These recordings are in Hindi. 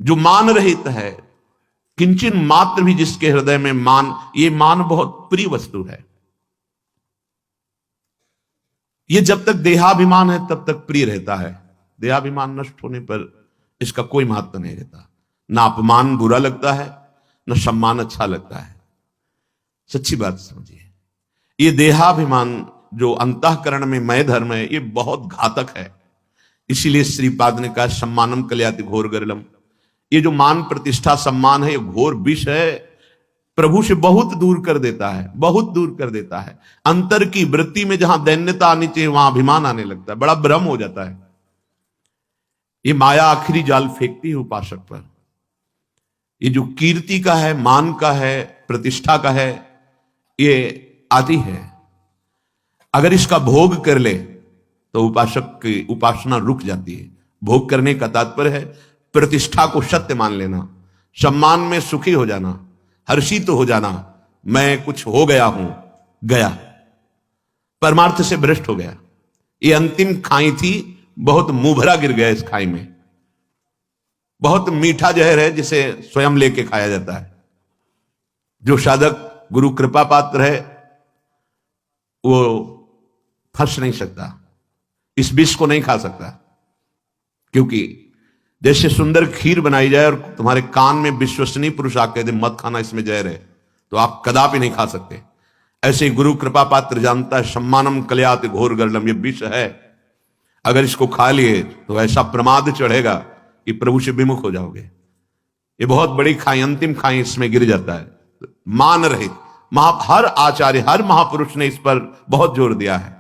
जो मान रहित है, किंचन मात्र भी जिसके हृदय में मान, ये मान बहुत प्रिय वस्तु है। ये जब तक देहाभिमान है तब तक प्रिय रहता है। देहाभिमान नष्ट होने पर इसका कोई महत्व नहीं रहता। ना अपमान बुरा लगता है, न सम्मान अच्छा लगता है। सच्ची बात समझिए, ये देहाभिमान जो अंतःकरण में मय धर्म है, ये बहुत घातक है। इसीलिए श्रीपाद ने कहा सम्मानम कलयाति घोर गरलम। ये जो मान प्रतिष्ठा सम्मान है, ये घोर विष है, प्रभु से बहुत दूर कर देता है, बहुत दूर कर देता है। अंतर की वृत्ति में जहां दैन्यता आनी चाहिए वहां अभिमान आने लगता है, बड़ा भ्रम हो जाता है। ये माया आखिरी जाल फेंकती है उपासक पर। ये जो कीर्ति का है, मान का है, प्रतिष्ठा का है, ये आदि है। अगर इसका भोग कर ले तो उपासक की उपासना रुक जाती है। भोग करने का तात्पर्य है प्रतिष्ठा को सत्य मान लेना, सम्मान में सुखी हो जाना, हर्षित हो जाना, मैं कुछ हो गया हूं, गया, परमार्थ से भ्रष्ट हो गया। ये अंतिम खाई थी, बहुत मुंह गिर गया इस खाई में। बहुत मीठा जहर है जिसे स्वयं लेके खाया जाता है। जो साधक गुरु कृपा पात्र है वो फंस नहीं सकता, इस विष को नहीं खा सकता। क्योंकि जैसे सुंदर खीर बनाई जाए और तुम्हारे कान में विश्वसनीय पुरुष आके दे मत खाना, इसमें जहर है, तो आप कदापि नहीं खा सकते। ऐसे ही गुरु कृपा पात्र जानता है सम्मानम कलयाति घोर गरलम, ये विष है। अगर इसको खा लिए तो ऐसा प्रमाद चढ़ेगा कि प्रभु से विमुख हो जाओगे। ये बहुत बड़ी खाई, अंतिम खाई इसमें गिर जाता है। मान रहित हर आचार्य, हर महापुरुष ने इस पर बहुत जोर दिया है,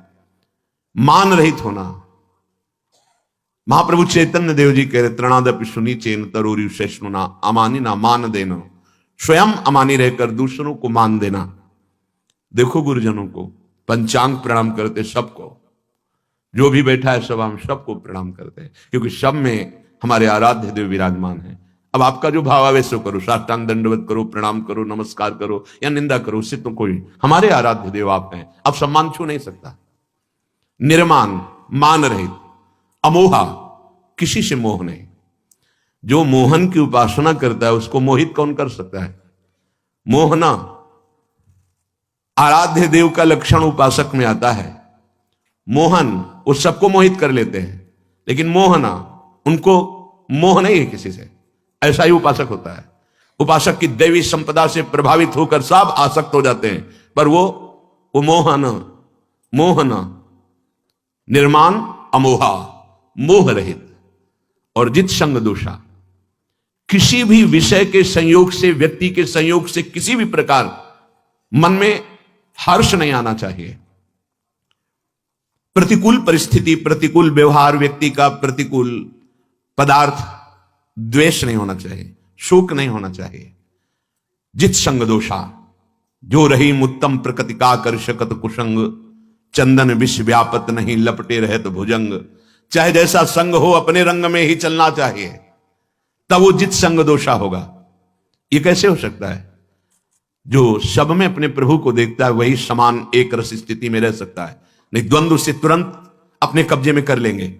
मान रहित होना। महाप्रभु चैतन्य देव जी कह रहे तृणादपि सुनी चेन तरोरी सहिष्णुना अमानी ना मान देना। स्वयं अमानी रहकर दूसरों को मान देना। देखो गुरुजनों को पंचांग प्रणाम करते, सबको, जो भी बैठा है सब, हम सबको प्रणाम करते हैं, क्योंकि सब में हमारे आराध्य देव विराजमान है। अब आपका जो भाव आवे सो करो, साष्टांग दंडवत करो, प्रणाम करो, नमस्कार करो या निंदा करो, उससे तो कोई, हमारे आराध्य देव आप हैं। अब सम्मान छू नहीं सकता। निर्मान, मान रहित, अमोहा, किसी से मोह नहीं। जो मोहन की उपासना करता है उसको मोहित कौन कर सकता है? मोहना आराध्य देव का लक्षण उपासक में आता है। मोहन वो सबको मोहित कर लेते हैं, लेकिन मोहना, उनको मोह नहीं है किसी से। ऐसा ही उपासक होता है। उपासक की दैवी संपदा से प्रभावित होकर सब आसक्त हो जाते हैं, पर वो मोहना निर्माण अमोहा, मोह रहित और जित संग दोषा। किसी भी विषय के संयोग से, व्यक्ति के संयोग से किसी भी प्रकार मन में हर्ष नहीं आना चाहिए। प्रतिकूल परिस्थिति, प्रतिकूल व्यवहार, व्यक्ति का प्रतिकूल पदार्थ, द्वेष नहीं होना चाहिए, शोक नहीं होना चाहिए। जित संग दोषा, जो रही उत्तम प्रकृति का कर्षकत कुसंग, चंदन विष व्यापत नहीं लपटे रहे तो भुजंग। चाहे जैसा संग हो अपने रंग में ही चलना चाहिए, तब वो जित संग दोषा होगा। ये कैसे हो सकता है? जो सब में अपने प्रभु को देखता है वही समान एक रस स्थिति में रह सकता है, नहीं द्वंद्व से तुरंत अपने कब्जे में कर लेंगे।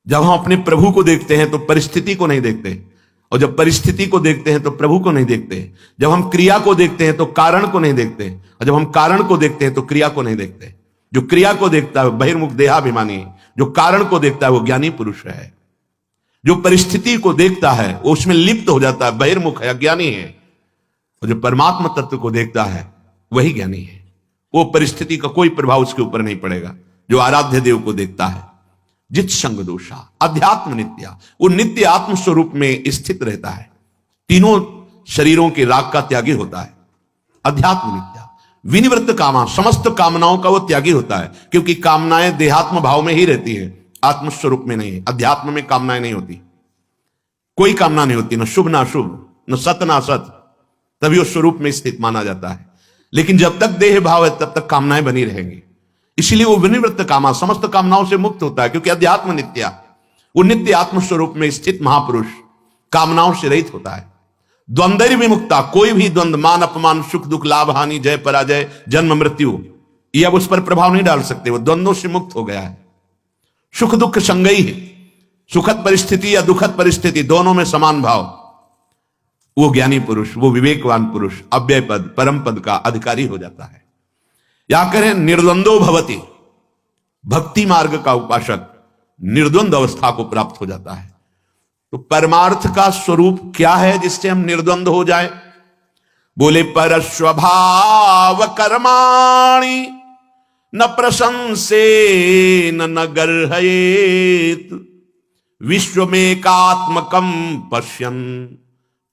जब हम अपने प्रभु को देखते हैं तो परिस्थिति को नहीं देखते, और जब परिस्थिति को देखते हैं तो प्रभु को नहीं देखते। जब हम क्रिया को देखते हैं तो कारण को नहीं देखते, और जब हम कारण को देखते हैं तो क्रिया को नहीं देखते। जो क्रिया को देखता है बहिर्मुख देहाभिमानी, जो कारण को देखता है वो ज्ञानी पुरुष है। जो परिस्थिति को देखता है वो उसमें लिप्त हो जाता है, बहिर्मुख है, अज्ञानी है। और जो परमात्मा तत्व को देखता है वही ज्ञानी है। वो परिस्थिति का कोई प्रभाव उसके ऊपर नहीं पड़ेगा, जो आराध्य देव को देखता है। जित संग दोषा, अध्यात्म नित्या, वो नित्य आत्म स्वरूप में स्थित रहता है, तीनों शरीरों के राग का त्यागी होता है। अध्यात्म नित्या, विनिवृत्त कामा, समस्त कामनाओं का वो त्यागी होता है, क्योंकि कामनाएं देहात्म भाव में ही रहती है, आत्मस्वरूप में नहीं। अध्यात्म में कामनाएं नहीं होती, कोई कामना नहीं होती, न शुभ ना शुभ, न सत ना असत, तभी उस स्वरूप में स्थित माना जाता है। लेकिन जब तक देह भाव है तब तक कामनाएं बनी रहेंगी। इसलिए वो विनिवृत्त कामा, समस्त कामनाओं से मुक्त होता है, क्योंकि अध्यात्म नित्या, वो नित्य आत्मस्वरूप में स्थित महापुरुष कामनाओं से रहित होता है। द्वंद्व विमुक्ता, कोई भी द्वंद्व, मान अपमान, सुख दुख, लाभ हानि, जय पराजय, जन्म मृत्यु, ये अब उस पर प्रभाव नहीं डाल सकते। वो द्वंद्वों से मुक्त हो गया है। सुख दुख संगई है, सुखद परिस्थिति या दुखद परिस्थिति दोनों में समान भाव, वो ज्ञानी पुरुष, वो विवेकवान पुरुष अव्यय पद, परम पद का अधिकारी हो जाता है। या करें निर्द्वंदो भवति, भक्ति मार्ग का उपासक निर्द्वंद अवस्था को प्राप्त हो जाता है। तो परमार्थ का स्वरूप क्या है जिससे हम निर्द्वंद हो जाए? बोले परस्वभाव कर्माणि न प्रशंसे न गर्हयेत विश्वमेकात्मकम पश्यन्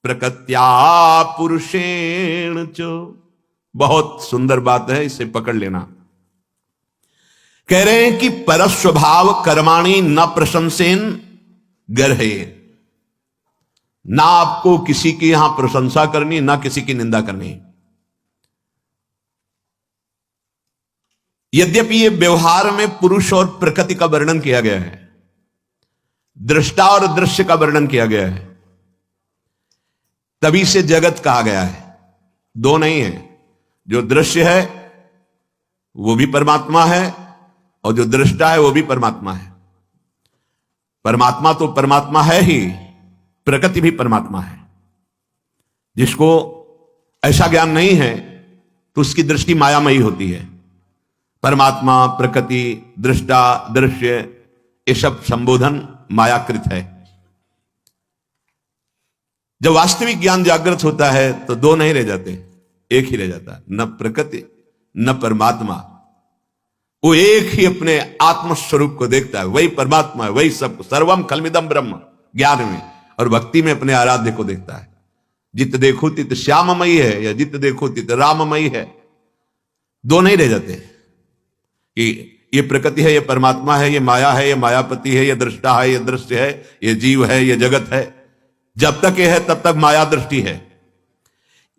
प्रकृत्या पुरुषेण च। बहुत सुंदर बात है, इसे पकड़ लेना। कह रहे हैं कि परस्वभाव कर्माणि न प्रशंसेन गर्हयेत, ना आपको किसी की यहां प्रशंसा करनी, ना किसी की निंदा करनी। यद्यपि ये व्यवहार में पुरुष और प्रकृति का वर्णन किया गया है, दृष्टा और दृश्य का वर्णन किया गया है, तभी से जगत कहा गया है। दो नहीं है, जो दृश्य है वो भी परमात्मा है और जो दृष्टा है वो भी परमात्मा है। परमात्मा तो परमात्मा है ही, प्रकृति भी परमात्मा है। जिसको ऐसा ज्ञान नहीं है तो उसकी दृष्टि मायामयी होती है। परमात्मा, प्रकृति, दृष्टा, दृश्य, ये सब संबोधन मायाकृत है। जब वास्तविक ज्ञान जागृत होता है तो दो नहीं रह जाते, एक ही रह जाता है, न प्रकृति न परमात्मा। वो एक ही अपने आत्मस्वरूप को देखता है, वही परमात्मा है, वही सब, सर्वम खलमिदम ब्रह्म ज्ञान में। और भक्ति में अपने आराध्य को देखता है। जित देखो तित श्याममयी है या जित देखो तित राममयी है, दो नहीं रह जाते कि ये प्रकृति है, ये परमात्मा है, ये माया है, ये मायापति है, ये दृष्टा है, ये दृश्य है, ये जीव है, ये जगत है। जब तक ये है तब तक माया दृष्टि है।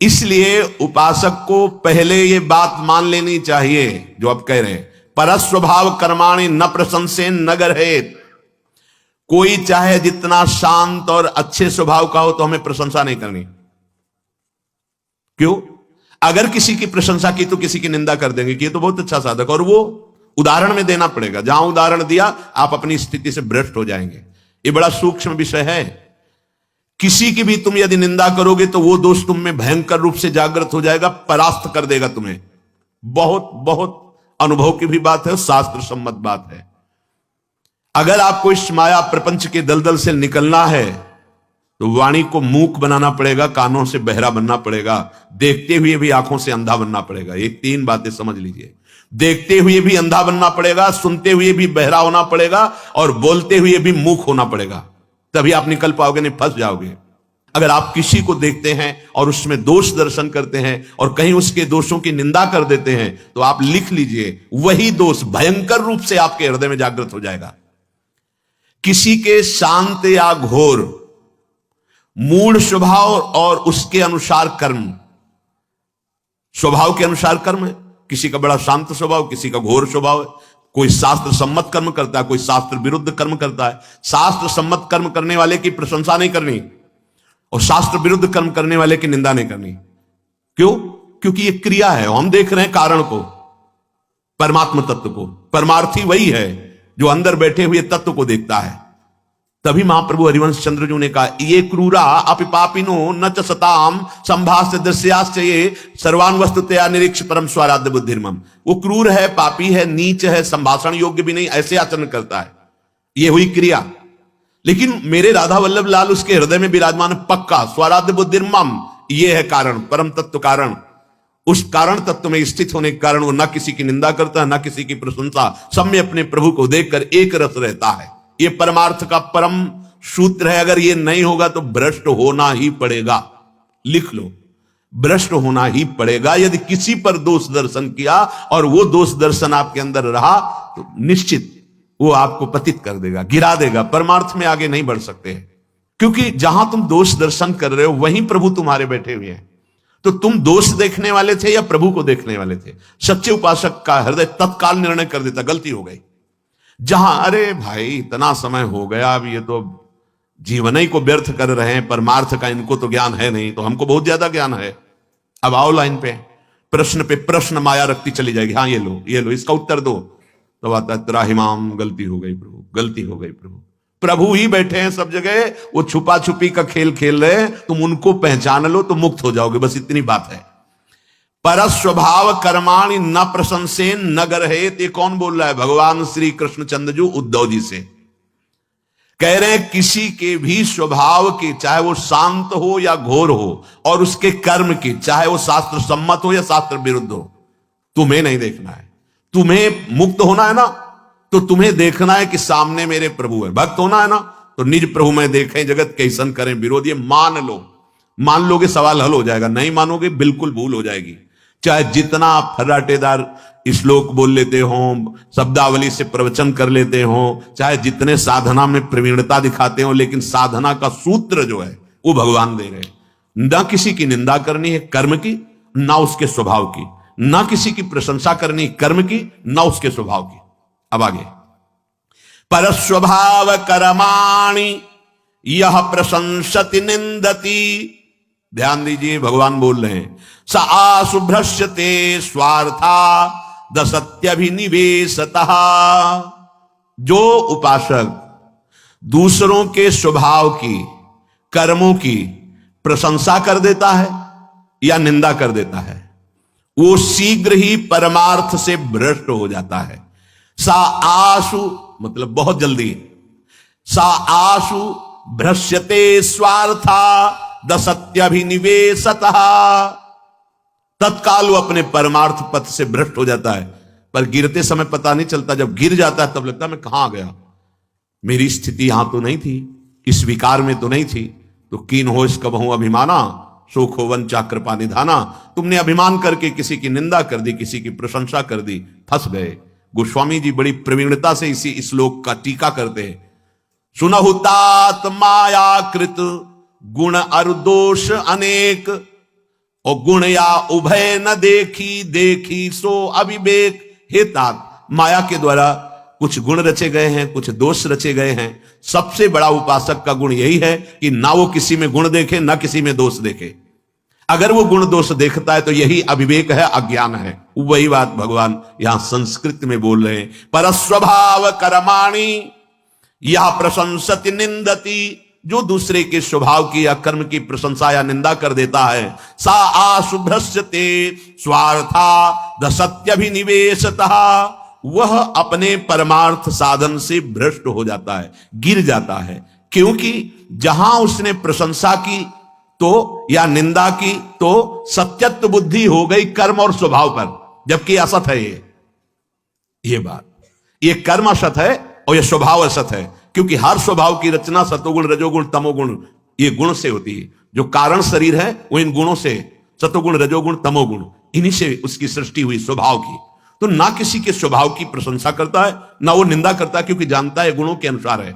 इसलिए उपासक को पहले ये बात मान लेनी चाहिए जो आप कह रहे हैं, परस्वभाव कर्माणि न प्रशंसेन न गर्हयेत। कोई चाहे जितना शांत और अच्छे स्वभाव का हो तो हमें प्रशंसा नहीं करनी। क्यों? अगर किसी की प्रशंसा की तो किसी की निंदा कर देंगे कि ये तो बहुत अच्छा साधक, और वो उदाहरण में देना पड़ेगा। जहां उदाहरण दिया आप अपनी स्थिति से भ्रष्ट हो जाएंगे। ये बड़ा सूक्ष्म विषय है। किसी की भी तुम यदि निंदा करोगे तो वो दोष तुम में भयंकर रूप से जागृत हो जाएगा, परास्त कर देगा तुम्हें। बहुत बहुत अनुभव की भी बात है, शास्त्र सम्मत बात है। अगर आपको इस माया प्रपंच के दलदल से निकलना है तो वाणी को मूक बनाना पड़ेगा, कानों से बहरा बनना पड़ेगा, देखते हुए भी आंखों से अंधा बनना पड़ेगा। ये तीन बातें समझ लीजिए। देखते हुए भी अंधा बनना पड़ेगा, सुनते हुए भी बहरा होना पड़ेगा, और बोलते हुए भी मूक होना पड़ेगा। तभी आप निकल पाओगे, नहीं फंस जाओगे। अगर आप किसी को देखते हैं और उसमें दोष दर्शन करते हैं और कहीं उसके दोषों की निंदा कर देते हैं तो आप लिख लीजिए, वही दोष भयंकर रूप से आपके हृदय में जागृत हो जाएगा। किसी के शांत या घोर मूढ़ स्वभाव और उसके अनुसार कर्म, स्वभाव के अनुसार कर्म है। किसी का बड़ा शांत स्वभाव, किसी का घोर स्वभाव है। कोई शास्त्र सम्मत कर्म करता है, कोई शास्त्र विरुद्ध कर्म करता है। शास्त्र सम्मत कर्म करने वाले की प्रशंसा नहीं करनी और शास्त्र विरुद्ध कर्म करने वाले की निंदा नहीं करनी। क्यों? क्योंकि ये क्रिया है। हम देख रहे हैं कारण को, परमात्मा तत्व को। परमार्थी वही है जो अंदर बैठे हुए तत्व को देखता है। तभी महाप्रभु हरिवंश चंद्र जी ने कहा, ये क्रूरा अपि पापिनो न च सताम संभाष्य दृश्याश्च ये सर्वान वस्तुतया निरीक्ष परम स्वाराध्य बुद्धिर्मम। वो क्रूर है, पापी है, नीच है, संभाषण योग्य भी नहीं, ऐसे आचरण करता है। ये हुई क्रिया। लेकिन मेरे राधा वल्लभ लाल उसके हृदय में विराजमान पक्का स्वाराध्य बुद्धिर्मम, ये है कारण, परम तत्व कारण। उस कारण तत्व में स्थित होने के कारण वो न किसी की निंदा करता है, न किसी की प्रशंसा, सब में अपने प्रभु को देखकर एक रस रहता है। ये परमार्थ का परम सूत्र है। अगर ये नहीं होगा तो भ्रष्ट होना ही पड़ेगा। लिख लो, भ्रष्ट होना ही पड़ेगा। यदि किसी पर दोष दर्शन किया और वो दोष दर्शन आपके अंदर रहा तो निश्चित वो आपको पतित कर देगा, गिरा देगा। परमार्थ में आगे नहीं बढ़ सकते हैं, क्योंकि जहां तुम दोष दर्शन कर रहे हो वहीं प्रभु तुम्हारे बैठे हुए हैं। तो तुम दोष देखने वाले थे या प्रभु को देखने वाले थे? सच्चे उपासक का हृदय तत्काल निर्णय कर देता, गलती हो गई। जहां अरे भाई इतना समय हो गया, अब ये तो जीवन ही को व्यर्थ कर रहे हैं, परमार्थ का इनको तो ज्ञान है नहीं, तो हमको बहुत ज्यादा ज्ञान है। अब आओ लाइन पे प्रश्न माया रखती चली जाएगी। हाँ ये लो, इसका उत्तर दो। तो आता है त्राहिमाम, गलती हो गई प्रभु, गलती हो गई प्रभु, प्रभु ही बैठे हैं सब जगह, वो छुपा छुपी का खेल खेल रहे हैं, तुम उनको पहचान लो तो मुक्त हो जाओगे, बस इतनी बात है। परस्वभाव कर्माणि न प्रशंसेन न गर्हेत, ये कौन बोल रहा है? भगवान श्री कृष्णचंद्र जी उद्धव जी से कह रहे हैं किसी के भी स्वभाव की, चाहे वो शांत हो या घोर हो, और उसके कर्म की, चाहे वो शास्त्र सम्मत हो या शास्त्र विरुद्ध हो, तुम्हें नहीं देखना है। तुम्हें मुक्त होना है ना, तो तुम्हें देखना है कि सामने मेरे प्रभु है। भक्त होना है ना, तो निज प्रभु में देखें, जगत कैसन करें विरोध, ये मान लो। मान लोगे सवाल हल हो जाएगा, नहीं मानोगे बिल्कुल भूल हो जाएगी। चाहे जितना फर्राटेदार श्लोक बोल लेते हो, शब्दावली से प्रवचन कर लेते हो, चाहे जितने साधना में प्रवीणता दिखाते हो, लेकिन साधना का सूत्र जो है वो भगवान दे रहे। ना किसी की निंदा करनी है कर्म की, ना उसके स्वभाव की, ना किसी की प्रशंसा करनी कर्म की, ना उसके स्वभाव की। अब आगे, परस्वभाव कर्माणि यह प्रशंसति निंदति, ध्यान दीजिए भगवान बोल रहे हैं, स आशुभ्रश्यते स्वार्था दसत्यभिनिवेशतः, जो उपासक दूसरों के स्वभाव की, कर्मों की प्रशंसा कर देता है या निंदा कर देता है, वो शीघ्र ही परमार्थ से भ्रष्ट हो जाता है। सा आशु मतलब बहुत जल्दी, सा आशु भ्रश्यते स्वार्था दसत्यभिनिवेशतः, तत्काल वो अपने परमार्थ पथ से भ्रष्ट हो जाता है, पर गिरते समय पता नहीं चलता। जब गिर जाता है तब लगता है मैं कहां आ गया, मेरी स्थिति यहां तो नहीं थी, इस विकार में तो नहीं थी। तो कीन हो इस कबहू अभिमाना, सुख हो वंचा कृपा निधाना, तुमने अभिमान करके किसी की निंदा कर दी, किसी की प्रशंसा कर दी, फंस गए। गोस्वामी जी बड़ी प्रवीणता से इसी श्लोक का टीका करते हैं। सुनहु तात मायाकृत गुण अरु दोष अनेक, और गुण या उभय न देखी, देखी सो अविवेक। हे तात, माया के द्वारा कुछ गुण रचे गए हैं, कुछ दोष रचे गए हैं। सबसे बड़ा उपासक का गुण यही है कि ना वो किसी में गुण देखे, ना किसी में दोष देखे। अगर वो गुण दोष देखता है तो यही अविवेक है, अज्ञान है। वही बात भगवान यहां संस्कृत में बोल रहे हैं, परस्वभाव कर्माणि यह प्रशंसति निंदति, जो दूसरे के स्वभाव की या कर्म की प्रशंसा या निंदा कर देता है, सा आशुभ्रश्यते स्वार्था दसत्यभिनिवेशतः, वह अपने परमार्थ साधन से भ्रष्ट हो जाता है, गिर जाता है। क्योंकि जहां उसने प्रशंसा की तो या निंदा की तो सत्यत्व बुद्धि हो गई कर्म और स्वभाव पर, जबकि असत है ये बात, ये कर्म असत है और ये स्वभाव असत है। क्योंकि हर स्वभाव की रचना सतोगुण रजोगुण तमोगुण ये गुण से होती है। जो कारण शरीर है वो इन गुणों से, सतोगुण रजोगुण तमोगुण, इन्हीं से उसकी सृष्टि हुई स्वभाव की। तो ना किसी के स्वभाव की प्रशंसा करता है, ना वो निंदा करता है, क्योंकि जानता है गुणों के अनुसार है।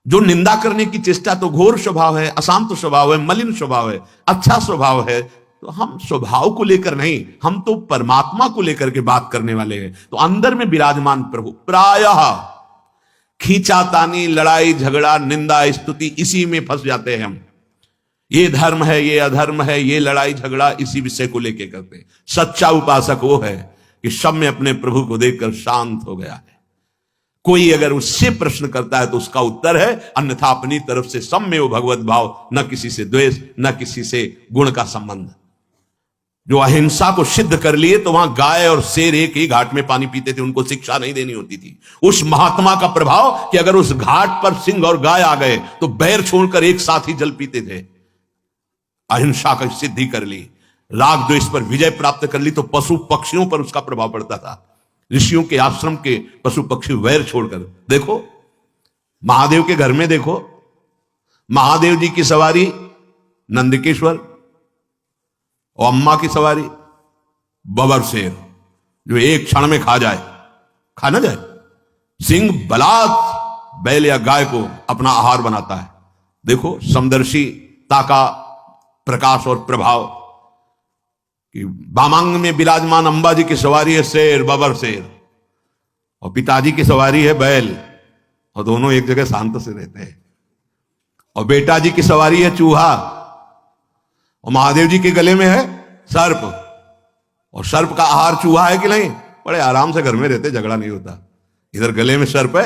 जो निंदा करने की चेष्टा तो घोर स्वभाव है, अशांत स्वभाव है, मलिन स्वभाव है। अच्छा स्वभाव है तो हम स्वभाव को लेकर नहीं, हम तो परमात्मा को लेकर के बात करने वाले हैं। तो अंदर में विराजमान प्रभु, प्रायः खींचातानी, लड़ाई झगड़ा निंदा स्तुति, इसी में फंस जाते हैं हम। ये धर्म है, ये अधर्म है, ये लड़ाई झगड़ा इसी विषय को लेकर करते हैं। सच्चा उपासक वो है कि सब में अपने प्रभु को देखकर शांत हो गया है। कोई अगर उससे प्रश्न करता है तो उसका उत्तर है, अन्यथा अपनी तरफ से सब में वो भगवत भाव, न किसी से द्वेष, न किसी से गुण का संबंध। जो अहिंसा को सिद्ध कर लिए तो वहां गाय और शेर एक ही घाट में पानी पीते थे, उनको शिक्षा नहीं देनी होती थी। उस महात्मा का प्रभाव कि अगर उस घाट पर सिंह और गाय आ गए तो बैर छोड़कर एक साथ ही जल पीते थे। अहिंसा का सिद्धि कर ली, राग द्वेष पर विजय प्राप्त कर ली, तो पशु पक्षियों पर उसका प्रभाव पड़ता था। ऋषियों के आश्रम के पशु पक्षी वैर छोड़कर, देखो महादेव के घर में, देखो महादेव जी की सवारी नंदकेश्वर और अम्मा की सवारी बबर शेर, जो एक क्षण में खा जाए, खा ना जाए। सिंह बलात् बैल या गाय को अपना आहार बनाता है। देखो समदर्शिता का प्रकाश और प्रभाव कि बामांग में विराजमान अंबा जी की सवारी है शेर, बबर शेर, और पिताजी की सवारी है बैल, और दोनों एक जगह शांत से रहते हैं। और बेटा जी की सवारी है चूहा, और महादेव जी के गले में है सर्प, और सर्प का आहार चूहा है कि नहीं? बड़े आराम से घर में रहते, झगड़ा नहीं होता। इधर गले में सर्प है,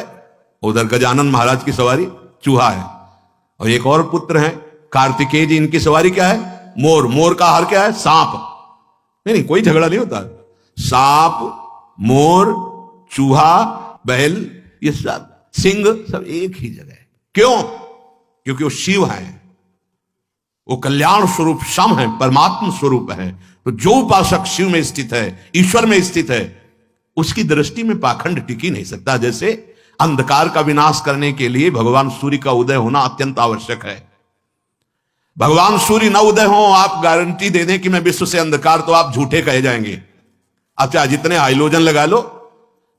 उधर गजानन महाराज की सवारी चूहा है, और एक और पुत्र है कार्तिकेय जी, इनकी सवारी क्या है? मोर। मोर का आहार क्या है? सांप। नहीं, कोई झगड़ा नहीं होता। सांप, मोर, चूहा, बैल, ये सब सिंह सब एक ही जगह है। क्यों? क्योंकि वो शिव है, वो कल्याण स्वरूप शम है, परमात्मा स्वरूप है। तो जो उपासक शिव में स्थित है, ईश्वर में स्थित है, उसकी दृष्टि में पाखंड टिक ही नहीं सकता। जैसे अंधकार का विनाश करने के लिए भगवान सूर्य का उदय होना अत्यंत आवश्यक है। भगवान सूर्य न उदय हो, आप गारंटी दे दें कि मैं विश्व से अंधकार, तो आप झूठे कहे जाएंगे। आप चाहे जितने हाइलोजन लगा लो,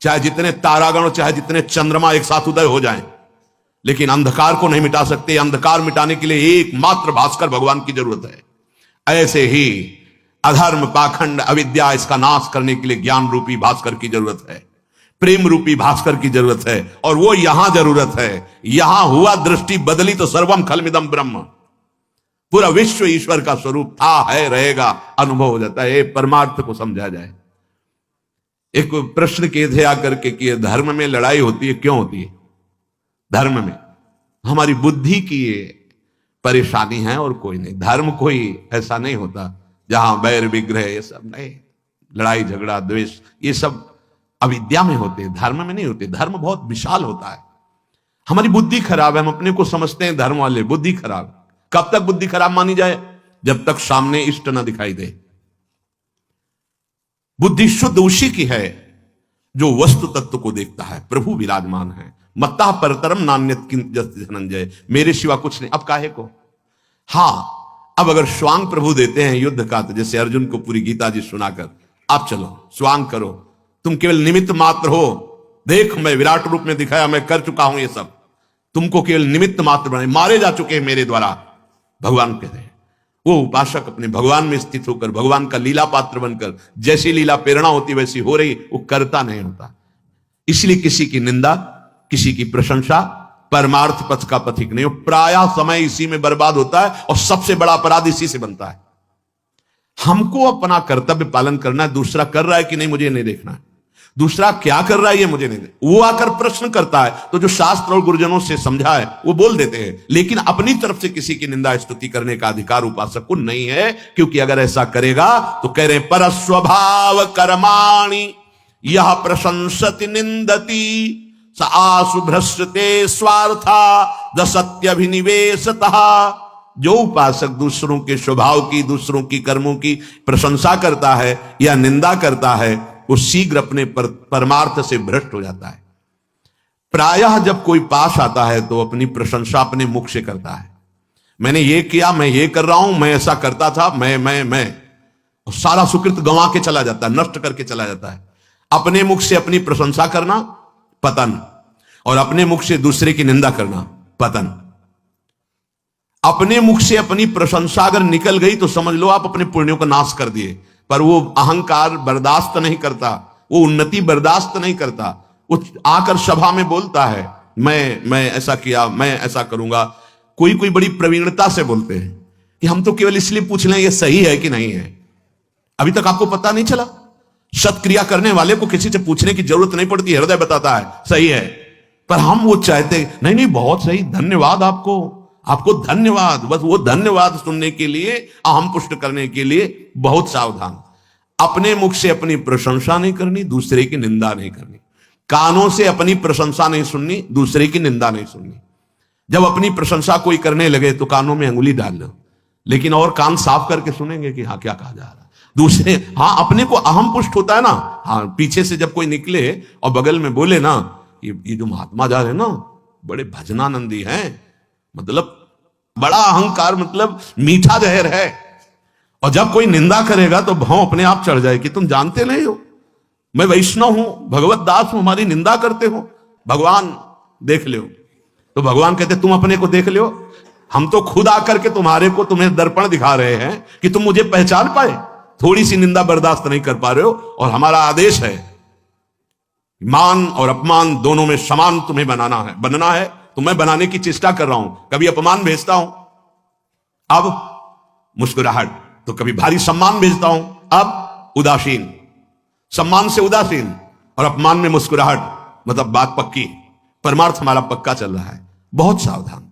चाहे जितने तारागण, चाहे जितने चंद्रमा एक साथ उदय हो जाएं, लेकिन अंधकार को नहीं मिटा सकते। अंधकार मिटाने के लिए एकमात्र भास्कर भगवान की जरूरत है। ऐसे ही अधर्म, पाखंड, अविद्या, इसका नाश करने के लिए ज्ञान रूपी भास्कर की जरूरत है, प्रेम रूपी भास्कर की जरूरत है। और वो यहां जरूरत है। यहां हुआ दृष्टि बदली तो सर्वम खलमिदम ब्रह्म, पूरा विश्व ईश्वर का स्वरूप था, है, रहेगा, अनुभव हो जाता है। परमार्थ को समझा जाए। एक प्रश्न किए थे आकर के कि धर्म में लड़ाई होती है, क्यों होती है? धर्म में हमारी बुद्धि की ये परेशानी है और कोई नहीं। धर्म कोई ऐसा नहीं होता जहां बैर विग्रह, ये सब नहीं, लड़ाई झगड़ा द्वेष, ये सब अविद्या में होते हैं, धर्म में नहीं होते। धर्म बहुत विशाल होता है। हमारी बुद्धि खराब है, हम अपने को समझते हैं धर्म वाले। बुद्धि खराब। कब तक बुद्धि खराब मानी जाए? जब तक सामने इष्ट न दिखाई दे। बुद्धि शुद्ध उसी की है जो वस्तु तत्व को देखता है, प्रभु विराजमान है। मत्ता परतरम नान्यत किंचित् धनंजय, मेरे सिवा कुछ नहीं। अब काहे को? हाँ, अब अगर स्वांग प्रभु देते हैं युद्ध का, तो जैसे अर्जुन को पूरी गीता जी सुनाकर, आप चलो स्वांग करो, तुम केवल निमित्त मात्र हो, देख मैं विराट रूप में दिखाया, मैं कर चुका हूं ये सब, तुमको केवल निमित्त मात्र बनाए, मारे जा चुके हैं मेरे द्वारा। भगवान कहते हैं वो उपासक अपने भगवान में स्थित होकर, भगवान का लीला पात्र बनकर, जैसी लीला प्रेरणा होती वैसी हो रही, वो करता नहीं होता। इसलिए किसी की निंदा, किसी की प्रशंसा परमार्थ पथ का पथिक नहीं हो। प्रायः समय इसी में बर्बाद होता है और सबसे बड़ा अपराध इसी से बनता है। हमको अपना कर्तव्य पालन करना है, दूसरा कर रहा है कि नहीं मुझे नहीं देखना है, दूसरा क्या कर रहा है ये मुझे नहीं देखना। वो आकर प्रश्न करता है तो जो शास्त्र और गुरुजनों से समझा है वो बोल देते हैं, लेकिन अपनी तरफ से किसी की निंदा स्तुति करने का अधिकार उपासक को नहीं है। क्योंकि अगर ऐसा करेगा तो कह रहे पर स्वभाव कर्माणि यह प्रशंसति निंदति स आसु भ्रष्टते स्वार्था द सत्यभिनिवेशतः। जो उपासक दूसरों के स्वभाव की, दूसरों की कर्मों की प्रशंसा करता है या निंदा करता है, वो शीघ्र अपने परमार्थ से भ्रष्ट हो जाता है। प्रायः जब कोई पास आता है तो अपनी प्रशंसा अपने मुख से करता है। मैंने ये किया, मैं ये कर रहा हूं, मैं ऐसा करता था, मैं और सारा सुकृत गंवा के चला जाता है, नष्ट करके चला जाता है। अपने मुख से अपनी प्रशंसा करना पतन, और अपने मुख से दूसरे की निंदा करना पतन। अपने मुख से अपनी प्रशंसा अगर निकल गई तो समझ लो आप अपने पुण्यों का नाश कर दिए। पर वो अहंकार बर्दाश्त नहीं करता, वो उन्नति बर्दाश्त नहीं करता। वो आकर सभा में बोलता है मैं ऐसा किया, मैं ऐसा करूंगा। कोई बड़ी प्रवीणता से बोलते हैं कि हम तो केवल इसलिए पूछ लें ये सही है कि नहीं है। अभी तक आपको पता नहीं चला? सत्क्रिया करने वाले को किसी से पूछने की जरूरत नहीं पड़ती, हृदय बताता है सही है। पर हम वो चाहते नहीं बहुत सही, धन्यवाद आपको धन्यवाद। बस वो धन्यवाद सुनने के लिए, अहम पुष्ट करने के लिए बहुत सावधान। अपने मुख से अपनी प्रशंसा नहीं करनी, दूसरे की निंदा नहीं करनी। कानों से अपनी प्रशंसा नहीं सुननी, दूसरे की निंदा नहीं सुननी। जब अपनी प्रशंसा कोई करने लगे तो कानों में अंगुली डाल लो, लेकिन और कान साफ करके सुनेंगे कि हाँ क्या कहा जा रहा है। दूसरे हाँ अपने को अहम पुष्ट होता है ना। हाँ पीछे से जब कोई निकले और बगल में बोले ना ये जो महात्मा जा रहे हैं ना बड़े भजनानंदी हैं, मतलब बड़ा अहंकार, मतलब मीठा जहर है। और जब कोई निंदा करेगा तो भाव अपने आप चढ़ जाए कि तुम जानते नहीं हो मैं वैष्णव हूं, भगवत दास हूं, हमारी निंदा करते हो, भगवान देख लो। तो भगवान कहते तुम अपने को देख लो, हम तो खुद आकर के तुम्हें दर्पण दिखा रहे हैं कि तुम मुझे पहचान पाए। थोड़ी सी निंदा बर्दाश्त नहीं कर पा रहे हो, और हमारा आदेश है मान और अपमान दोनों में समान तुम्हें बनना है। तो मैं बनाने की चेष्टा कर रहा हूं, कभी अपमान भेजता हूं, अब मुस्कुराहट, तो कभी भारी सम्मान भेजता हूं, अब उदासीन, सम्मान से उदासीन और अपमान में मुस्कुराहट, मतलब बात पक्की। परमार्थ हमारा पक्का चल रहा है, बहुत सावधान।